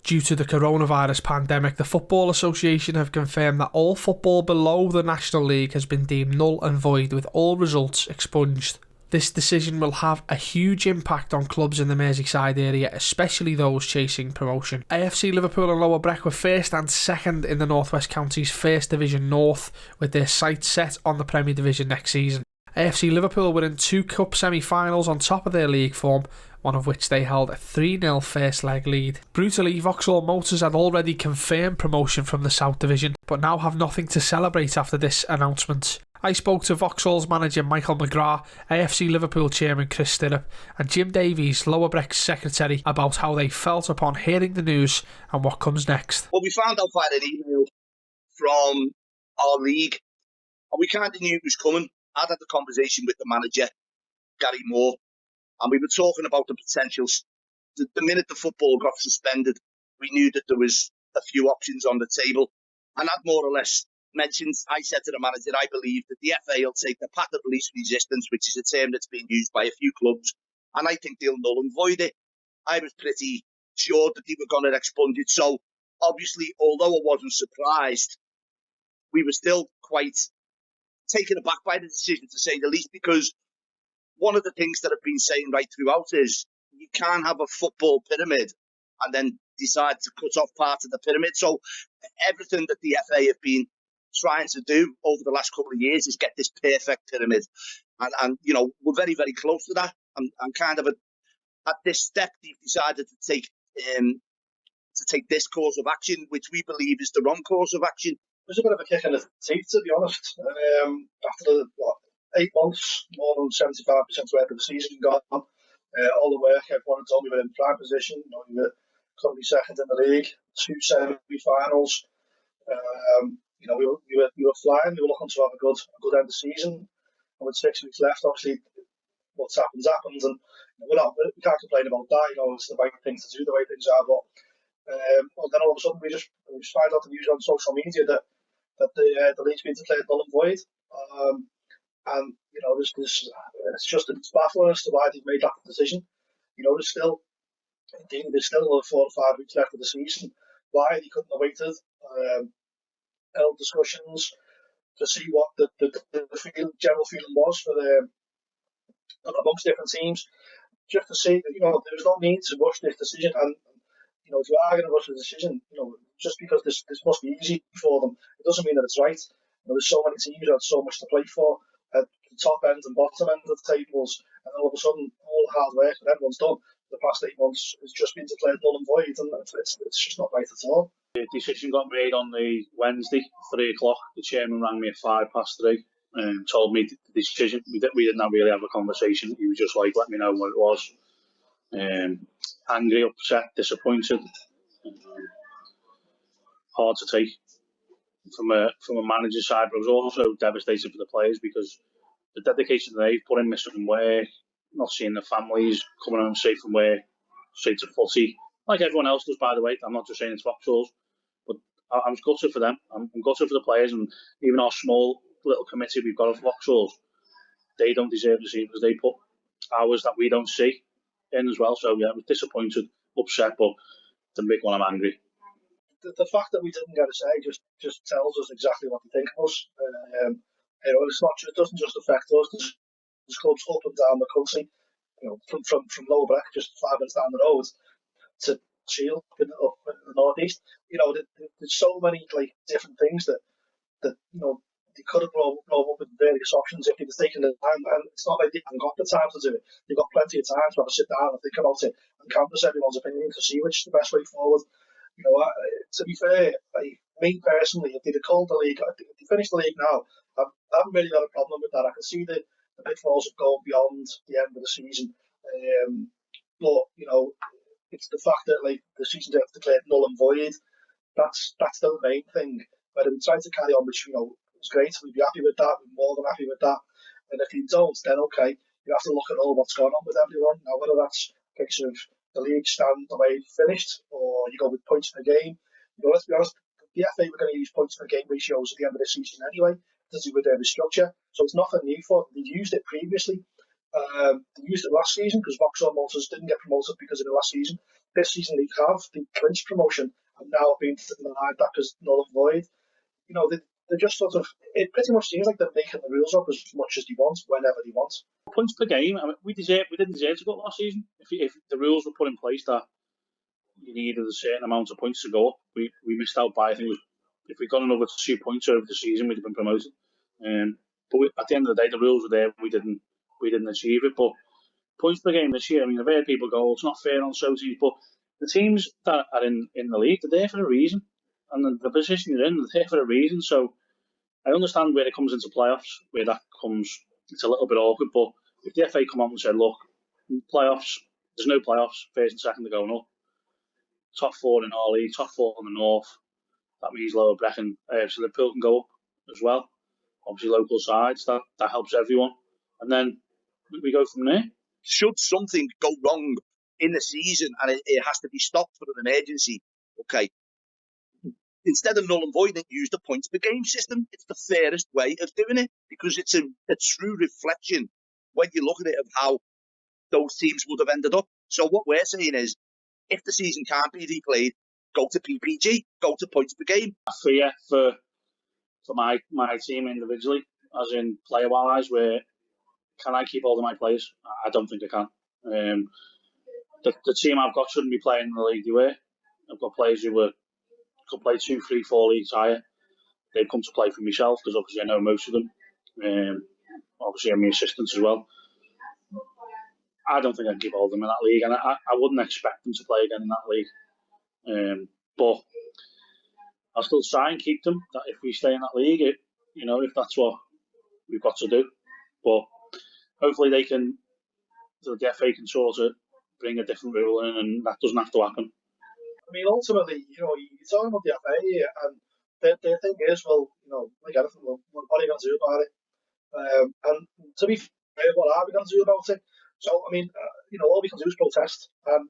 Due to the coronavirus pandemic, the Football Association have confirmed that all football below the National League has been deemed null and void, with all results expunged. This decision will have a huge impact on clubs in the Merseyside area, especially those chasing promotion. AFC Liverpool and Lower Breck were first and second in the North West Counties First Division North, with their sights set on the Premier Division next season. AFC Liverpool were in 2 cup semi-finals on top of their league form, one of which they held a 3-0 first leg lead. Brutally, Vauxhall Motors had already confirmed promotion from the South Division, but now have nothing to celebrate after this announcement. I spoke to Vauxhall's manager Michael McGrath, AFC Liverpool chairman Chris Stirrup, and Jim Davies, Lower Breck's secretary, about how they felt upon hearing the news and what comes next. Well, we found out via an email from our league, and we kind of knew it was coming. I'd had the conversation with the manager, Gary Moore, and we were talking about the potentials. The minute the football got suspended, we knew that there was a few options on the table, and I'd more or less mentioned, I said to the manager, I believe that the FA will take the path of least resistance, which is a term that's been used by a few clubs, and I think they'll null and void it. I was pretty sure that they were going to expunge it. So obviously, although I wasn't surprised, we were still quite taken aback by the decision, to say the least, because one of the things that I've been saying right throughout is you can't have a football pyramid and then decide to cut off part of the pyramid. So everything that the FA have been trying to do over the last couple of years is get this perfect pyramid. And you know, we're very, very close to that. And kind of at this step, they've decided to take this course of action, which we believe is the wrong course of action. It was a bit of a kick in the teeth, to be honest. After the 8 months, more than 75% of the season gone, all the work everyone had done, we were in prime position. You know, we were currently second in the league, 2 semi-finals. You know, we were flying. We were looking to have a good end of the season. And with 6 weeks left, obviously, what's happened, and you know, we can't complain about that. You know, it's the right thing to do, the way things are. But well, then all of a sudden we just find out the news on social media that the league's been declared null and void. And you know, it's baffling as to why they've made that decision. You know, there's still another 4 or 5 weeks left of the season. Why they couldn't have waited? Held discussions to see what the general feeling was for amongst different teams, just to see that, you know, there was no need to rush this decision. And you know, if you are going to rush the decision, you know, just because this must be easy for them, it doesn't mean that it's right. You know, there's so many teams who have so much to play for at the top end and bottom end of the tables, and all of a sudden, all the hard work that everyone's done the past 8 months has just been declared null and void, and it's just not right at all. The decision got made on the Wednesday, 3 o'clock. The chairman rang me at 3:05 and told me the decision. We didn't really have a conversation. He was just like, let me know what it was. Angry, upset, disappointed. Hard to take from a manager's side, but I was also devastated for the players because the dedication they've put in, missing work, not seeing their families, coming home safe from work, straight to footy, like everyone else does, by the way. I'm not just saying it's Vauxhall's, but I'm gutted for them. I'm gutted for the players, and even our small little committee we've got of Vauxhall's, they don't deserve the same because they put hours that we don't see in as well. So yeah, I was disappointed, upset, but the big one, I'm angry. The fact that we didn't get a say just tells us exactly what they think of us. You know, it doesn't just affect us. There's clubs up and down the country. You know, from Lower Breck, just 5 minutes down the road, to Shield up in the northeast. You know, there's so many like different things that you know, they could have blown up with various options if they'd taken the time. And it's not like they haven't got the time to do it. They've got plenty of time to have a sit down and think about it and canvass everyone's opinion to see which is the best way forward. You know, to be fair, like, me personally, if they'd have called the league, if they finished the league now, I haven't really got a problem with that. I can see the pitfalls of going beyond the end of the season. But, you know, it's the fact that like the season's declared null and void. That's the main thing. Whether we try to carry on, which, you know, is great, we'd be happy with that, we're more than happy with that. And if you don't, then okay, you have to look at all what's going on with everyone. Now, whether that's a case of the league stand the way it finished, or you go with points per game. You know, let's be honest, the FA were going to use points per game ratios at the end of the season anyway, to do with their restructure. So it's nothing new for them. They've used it previously. They used it last season because Vauxhall Motors didn't get promoted because of the last season. this season league have, they clinched promotion and now have been denied that because null and void. You know, they're just sort of, it pretty much seems like they're making the rules up as much as they want, whenever they want. Points per game, I mean, we didn't deserve to go up last season. If the rules were put in place that you needed a certain amount of points to go up, we missed out by, I think, if we'd got another 2 points over the season, we'd have been promoted. But at the end of the day, the rules were there. We didn't achieve it. But points per game this year, I mean, I've heard people go, it's not fair on so teams, but the teams that are in the league, they're there for a reason. And the position you're in, they're there for a reason. So I understand where it comes into playoffs, where that comes, it's a little bit awkward. But if the FA come on and said, look, playoffs, there's no playoffs, first and second are going up. Top 4 in our league, top 4 in the north. That means lower Brecon, so Liverpool can go up as well. Obviously, local sides, that helps everyone. And then we go from there. Should something go wrong in the season and it has to be stopped for an emergency, okay, instead of null and void, use the points per game system. It's the fairest way of doing it because it's a true reflection when you look at it of how those teams would have ended up. So what we're saying is, if the season can't be replayed, go to PPG, go to points per game. Fear for my team individually, as in player-wise, where can I keep hold of my players? I don't think I can. The team I've got shouldn't be playing in the league they were. I've got players who could play 2, 3, 4 leagues higher. They've come to play for myself because obviously I know most of them. Obviously I'm the assistants as well. I don't think I can keep hold of them in that league, and I wouldn't expect them to play again in that league. But I'll still try and keep them. That if we stay in that league, if that's what we've got to do. But hopefully the FA can sort of bring a different rule in, and that doesn't have to happen. I mean, ultimately, you're talking about the FA, and their thing is, well, like anything, what are you going to do about it? And to be fair, what are we going to do about it? So, I mean, all we can do is protest, and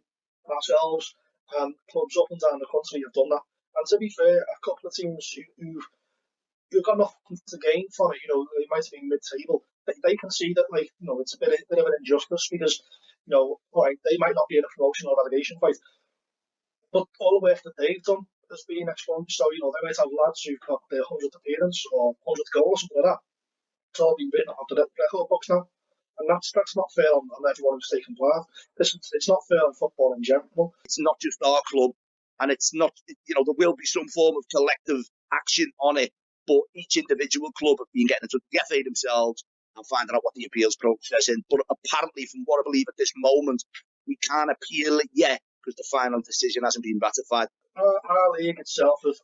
ourselves and clubs up and down the country have done that. And to be fair, a couple of teams who've got nothing to gain from it, they might have been mid-table, they can see that, it's a bit of an injustice because, all right, they might not be in a promotion or relegation fight, but all the work that they've done has been expunged. So, they might have lads who've got their 100th appearance or 100th goal or something like that. It's all been written onto the record books now. And that's not fair on everyone who's taken part. It's not fair on football in general. It's not just our club, and it's not, there will be some form of collective action on it, but each individual club have been getting into the FA themselves and finding out what the appeals process is. But apparently, from what I believe at this moment, we can't appeal it yet because the final decision hasn't been ratified. Our league itself is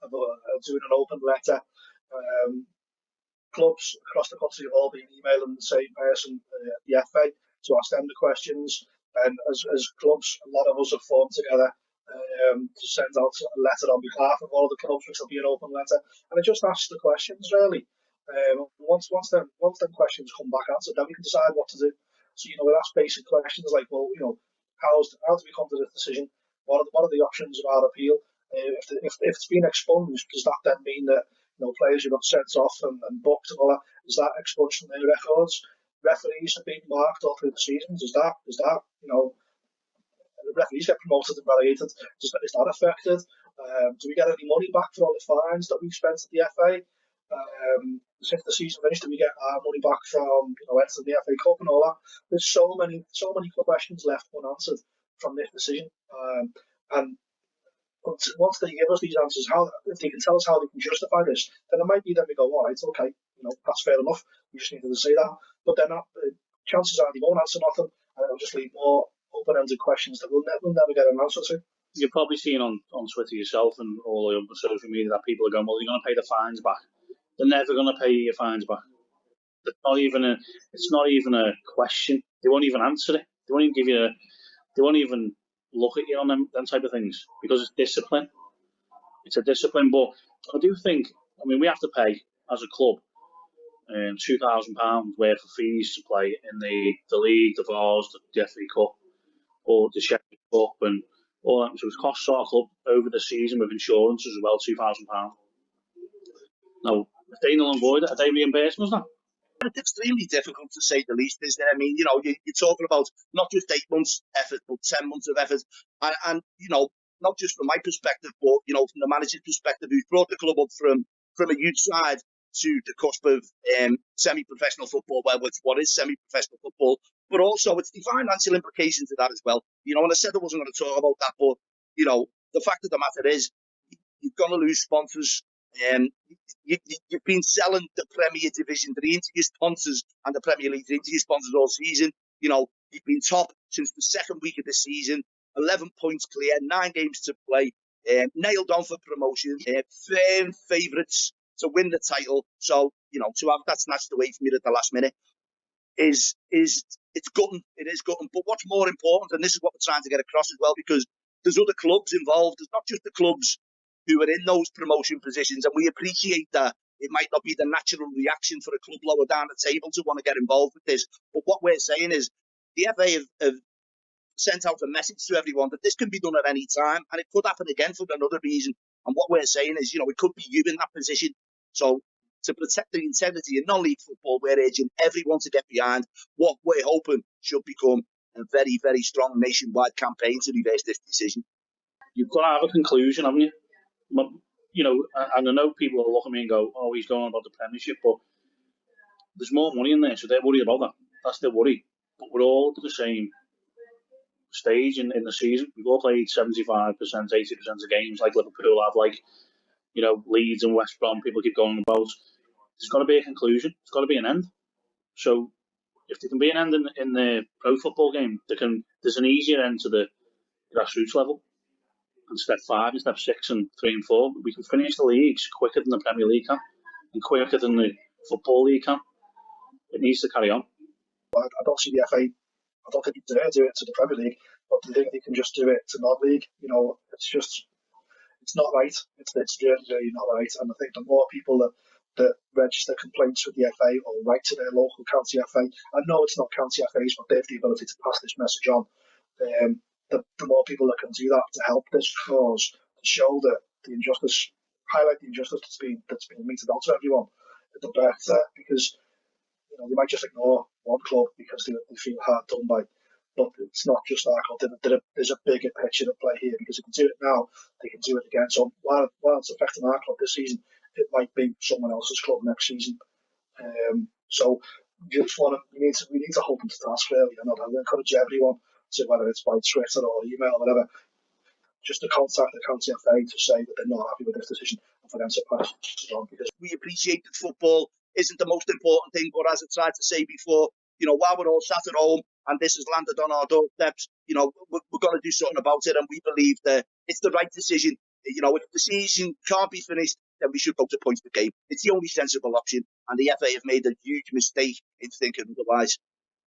doing an open letter. Clubs across the country have all been emailing the same person, the FA, to ask them the questions. And as clubs, a lot of us have formed together to send out a letter on behalf of all of the clubs, which will be an open letter. And it just asks the questions, really. Once them questions come back answered, then we can decide what to do. So, we ask basic questions like, well, how do we come to this decision? What are the options of our appeal? If it's been expunged, does that then mean that players who got sent off and booked and all that, is that expunged from their records? Referees have been marked all through the season. Does that the referees get promoted and relegated? Is that affected? Do we get any money back for all the fines that we've spent at the FA? Since the season finished, do we get our money back from entering the FA Cup and all that? There's so many questions left unanswered from this decision, and once they give us these answers, if they can tell us how they can justify this, then it might be that we go, all right, okay, that's fair enough. We just needed to say that. But then chances are they won't answer nothing, and it'll just leave more open-ended questions that we'll never get an answer to. You're probably seeing on Twitter yourself and all the other social media that people are going, well, you're going to pay the fines back. They're never going to pay your fines back. It's not even a question. They won't even answer it. They won't even give you. They won't even look at you on them type of things because it's discipline. It's a discipline, but I do think. I mean, we have to pay as a club £2,000 worth of fees to play in the league, the Vars, the FA Cup, or the Sheffield Cup, and all that. So it costs our club over the season with insurance as well £2,000. Now, if they null and void it, are they reimbursing us now? It's extremely difficult to say the least, isn't it? I mean, you're talking about not just 8 months effort, but 10 months of effort. And not just from my perspective, but, from the manager's perspective, who's brought the club up from a youth side to the cusp of semi-professional football, well, what is semi-professional football, but also it's the financial implications of that as well. And I said I wasn't going to talk about that, but, the fact of the matter is, you're going to lose sponsors. You've been selling the Premier Division 3 into your sponsors and the Premier League into your sponsors all season. You've been top since the second week of the season, 11 points clear, 9 games to play, nailed on for promotion, firm favourites to win the title. So, to have that snatched away from you at the last minute is it's gutting. It is gutting. But what's more important, and this is what we're trying to get across as well, because there's other clubs involved. There's not just the clubs who are in those promotion positions, and we appreciate that it might not be the natural reaction for a club lower down the table to want to get involved with this. But what we're saying is the FA have sent out a message to everyone that this can be done at any time, and it could happen again for another reason. And what we're saying is, it could be you in that position. So to protect the integrity of non-league football, we're urging everyone to get behind what we're hoping should become a very, very strong nationwide campaign to reverse this decision. You've got to have a conclusion, haven't you? And I know people will look at me and go, "Oh, he's going about the Premiership," but there's more money in there, so they're worried about that. That's their worry. But we're all at the same stage in the season. We've all played 75%, 80% of games, like Liverpool have, like Leeds and West Brom. People keep going about. There's got to be a conclusion. There's got to be an end. So if there can be an end in the pro football game, there's an easier end to the grassroots level. And step 5 and step 6 and 3 and 4, we can finish the leagues quicker than the Premier League can, and quicker than the Football League can. It needs to carry on. I don't see the FA. I don't think they dare do it to the Premier League, but I think they can just do it to non-league. It's not right. It's really, really not right. And I think the more people that register complaints with the FA or write to their local county FA, I know it's not county FAs, but they have the ability to pass this message on. The more people that can do that to help this cause, to show that the injustice, highlight the injustice that's being meted out to everyone, the better, because they might just ignore one club because they feel hard done by. But it's not just our club. There's a bigger picture at play here, because if they do it now, they can do it again. So while it's affecting our club this season, it might be someone else's club next season. So we need to hold them to task, really. And I encourage everyone to, whether it's by Twitter or email or whatever, just to contact the county FA to say that they're not happy with this decision and for them to pass it on. Because we appreciate that football isn't the most important thing, but as I tried to say before, while we're all sat at home and this has landed on our doorsteps, we're going to do something about it, and we believe that it's the right decision. If the season can't be finished, then we should go to points per game. It's the only sensible option, and the FA have made a huge mistake in thinking otherwise.